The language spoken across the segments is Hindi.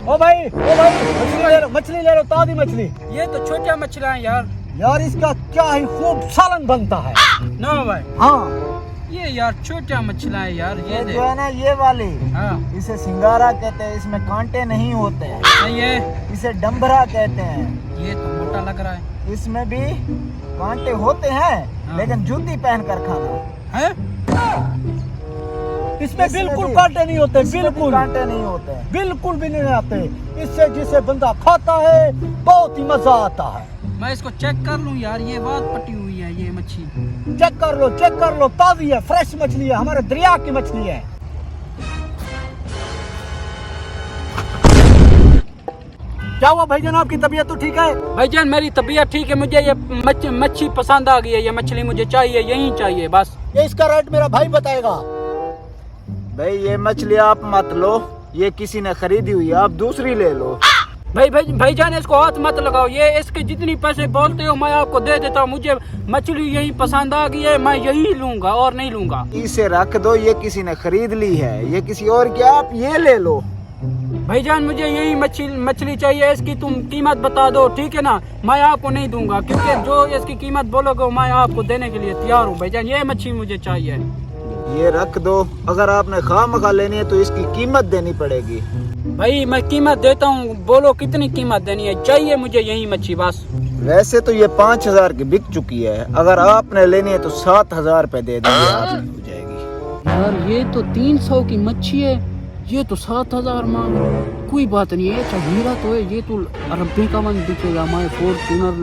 ओ भाई मछली ले लो ताज़ी मछली। ये तो छोटा मछलियाँ यार। यार इसका क्या ही खूब सालन बनता है ना भाई। हाँ ये यार छोटा मछलियाँ यार, ये जो है ना ये वाली, हाँ इसे सिंगारा कहते हैं, इसमें कांटे नहीं होते हैं। नहीं है, इसे डम्बरा कहते हैं। ये तो मोटा लग रहा है। इसमें भी कांटे होते हैं हाँ। लेकिन जूती पहन कर खाना है? इसमें बिल्कुल कांटे नहीं होते, बिल्कुल कांटे नहीं होते हैं। बिल्कुल भी नहीं आते। इससे जिसे बंदा खाता है बहुत ही मजा आता है। मैं इसको चेक कर लूं यार, ये बात पटी हुई है ये मच्छी। चेक कर लो ताज़ी है, फ्रेश मछली है, हमारे दरिया की मछली है। क्या हुआ भाईजान, आपकी तबीयत तो ठीक है? भाईजान मेरी तबीयत ठीक है, मुझे ये मच्छी पसंद आ गई है, ये मछली मुझे चाहिए, यही चाहिए बस। ये इसका रेट मेरा भाई बताएगा। भाई ये मछली आप मत लो, ये किसी ने खरीदी हुई है, आप दूसरी ले लो। भाईजान इसको हाथ मत लगाओ, ये इसके जितनी पैसे बोलते हो मैं आपको दे देता हूँ। मुझे मछली यही पसंद आ गई है, मैं यही लूंगा और नहीं लूंगा। इसे रख दो, ये किसी ने खरीद ली है, ये किसी और की, आप ये ले लो। भाईजान मुझे यही मछली चाहिए, इसकी तुम कीमत बता दो, ठीक है ना? मैं आपको नहीं दूंगा, क्योंकि जो इसकी कीमत बोलोगे मैं आपको देने के लिए तैयार हूँ। भाईजान ये मछली मुझे चाहिए। ये रख दो, अगर आपने खामखा लेनी है तो इसकी कीमत देनी पड़ेगी। भाई मैं कीमत देता हूँ, बोलो कितनी कीमत देनी है, चाहिए मुझे यही मच्छी बस। वैसे तो ये 5,000 की बिक चुकी है, अगर आपने लेनी है तो 7,000 रुपए दे देंगे, आपकी हो जाएगी। यार ये तो 300 की मच्छी है, ये तो 7,000 मांग रहे हो। कोई बात नहीं है, हीरा तो है, ये तो अरबी का मन दिखेगा। मैं फॉर्च्यूनर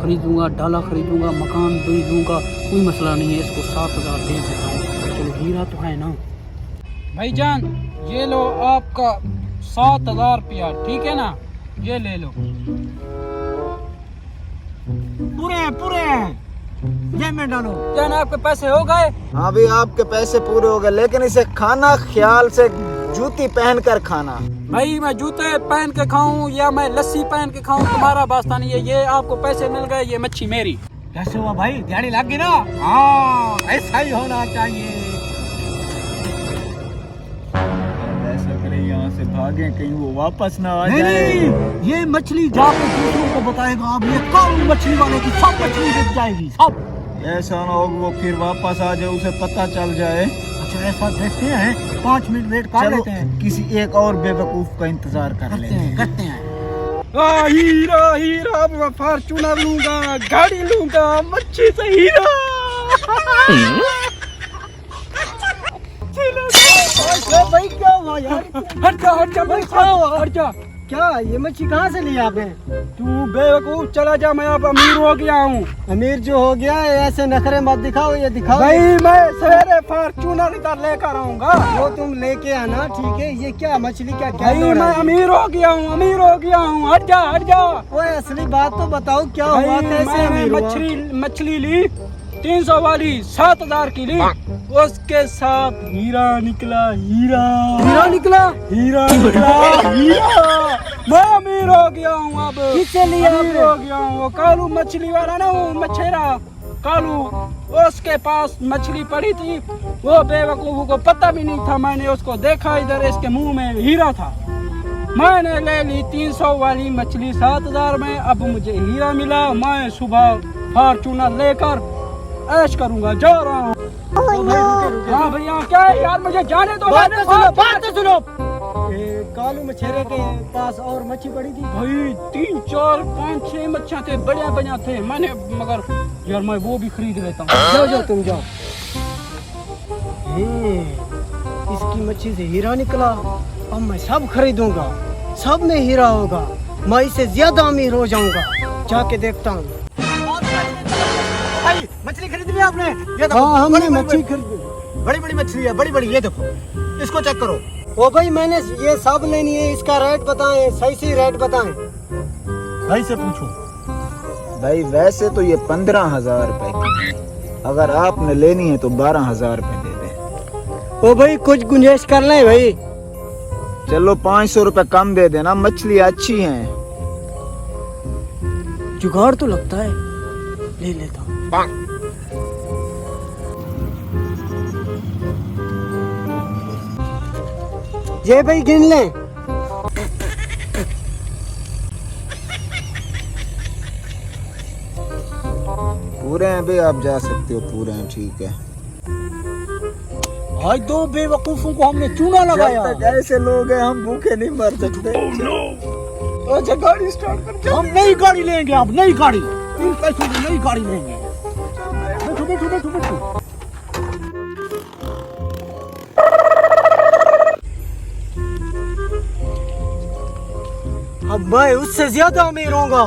खरीदूंगा, डाला खरीदूंगा, मकान भी लूंगा, कोई मसला नहीं है, इसको 7,000 दे देता हूँ। चलो हीरा तो है ना। भाईजान ये लो आपका 7,000 रुपया, ठीक है ना? ये ले लो। पूरे ये में डालो। क्या ना आपके पैसे हो गए? हाँ भी आपके पैसे पूरे हो गए, लेकिन इसे खाना ख्याल से, जूती पहन कर खाना। भाई मैं जूते पहन के खाऊं या मैं लस्सी पहन के खाऊं, तुम्हारा वास्ता नहीं है। ये आपको पैसे मिल गए, ये मच्छी मेरी। कैसे हुआ भाई, दिहाड़ी लग गई ना? हाँ ऐसा ही होना चाहिए। ऐसा करें यहाँ से भागे, कहीं वो वापस ना आ नहीं नहीं, ये मछली जाके दूसरों को बताएगा, अब ये कौन मछली वाले की सब मछली बिक जाएगी सब। ऐसा ना हो वो फिर वापस आ जाए, उसे पता चल जाए। अच्छा ऐसा देखते हैं, 5 मिनट वेट कर लेते हैं। किसी एक और बेवकूफ का इंतजार कर लेते हैं। करते हैं। हीरा मैं फॉर्च्यूनर लूंगा, गाड़ी लूंगा, मच्छी से हीरा। भाई क्या हुआ यार? हट जा भाई, हट जा। क्या ये मच्छी कहाँ से ली आपने? तू बेवकूफ, चला जा, मैं अब अमीर हो गया हूँ। अमीर जो हो गया है, ऐसे नखरे मत दिखाओ, ये दिखाओ। भाई मैं सवेरे फॉर्च्यूनर इधर लेकर आऊंगा। वो तुम लेके आना, ठीक है? ये क्या मछली क्या क्या भाई मैं अमीर हो गया हूँ, हट जा। ओए असली बात तो बताओ, क्या हुआ? कैसे मैंने अमीर हुआ? मछली ली 300 वाली, 7,000 की ली, उसके साथ हीरा निकला। मैं अमीर हो गया हूँ अब। किससे लिया अमीर हो गया हूँ। वो कालू मछली वाला ना, वो मछेरा कालू, उसके पास मछली पड़ी थी, वो बेवकूफ को पता भी नहीं था। मैंने उसको देखा, इधर इसके मुंह में हीरा था, मैंने ले ली 300 वाली मछली 7,000 में। अब मुझे हीरा मिला, मैं सुबह फॉर्च्यूनर लेकर ऐश करूंगा, जा रहा हूँ। हाँ भैया क्या है यार, मुझे जाने दो। बात तो सुनो। कालू मछेरे के पास और मच्छी पड़ी थी भाई 3, 4, 5, 6 मच्छियाँ थे, बढ़िया थे। मैंने मगर यार मैं वो भी खरीद लेता हूँ। जाओ तुम जाओ। इसकी मच्छी से हीरा निकला, अब मैं सब खरीदूंगा, सब में हीरा होगा, मैं इससे ज्यादा अमीर हो जाऊंगा। जाके देखता हूँ। मछली खरीद ली आपने? ये देखो, हाँ हमने मच्छी खरीदी, बड़ी मछली है, बड़ी। ये देखो, इसको चेक करो। ओ भाई मैंने ये सब लेनी है, इसका रेट बताएं, सही रेट बताएं। भाई से पूछो। भाई वैसे तो ये 15,000 रुपए की, अगर आपने लेनी है तो 12,000 रुपए दे दे। ओ भाई कुछ गुंजाइश कर लें भाई। चलो 500 रुपए कम दे देना, मछली अच्छी है। जुगाड़ तो लगता है, ले लेता हूँ। ये भाई गिन लें। पूरे हैं बे, आप जा सकते हो, पूरे हैं, ठीक है। आज दो बेवकूफों को हमने चूना लगाया। जब तक ऐसे लोग हैं हम भूखे नहीं मर सकते। अच्छा गाड़ी स्टार्ट कर। हम नई गाड़ी लेंगे, अब नई गाड़ी, इन पैसों की नई गाड़ी लेंगे। बैठो बैठो बैठो बैठो। अब मैं उससे ज्यादा अमीर होऊंगा।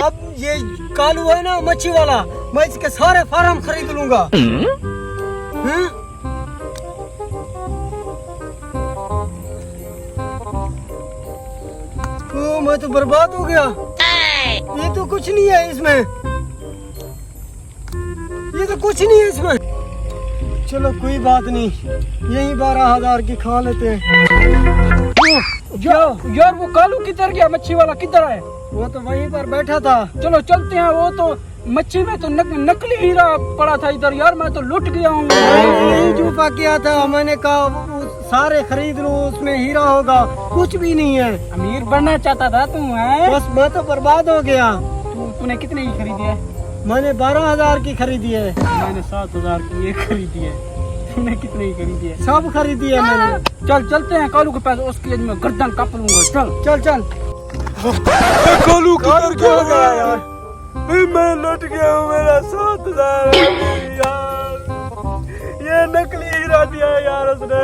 अब ये कालू है ना मच्छी वाला, मैं इसके सारे फार्म खरीद लूंगा। ओ, मैं तो बर्बाद हो गया। ये तो कुछ नहीं है इसमें, ये तो कुछ नहीं है इसमें। चलो कोई बात नहीं, यही 12,000 की खा लेते हैं। यार वो कालू किधर गया? मच्छी वाला किधर है? वो तो वहीं पर बैठा था। चलो चलते हैं। वो तो मच्छी में तो नकली हीरा पड़ा था इधर। यार मैं तो लुट गया हूँ। यही चूपा किया था, मैंने कहा वो सारे खरीद लो, उसमें हीरा होगा, कुछ भी नहीं है। अमीर बनना चाहता था तू, है? बस मैं तो बर्बाद हो गया। तूने कितने की खरीदी है? मैंने 12,000 की खरीदी है। मैंने 7,000 की एक खरीदी है। तूने कितने की खरीदी है? सब खरीदी है मैंने। चल चलते हैं कालू के पास, उसकी मैं गर्दन काप लूंगा। चल चल चल। कालू किधर गया यार? मैं लुट गया हूँ। मेरा 7,000 यार, ये नकली हीरा दिया यार उसने।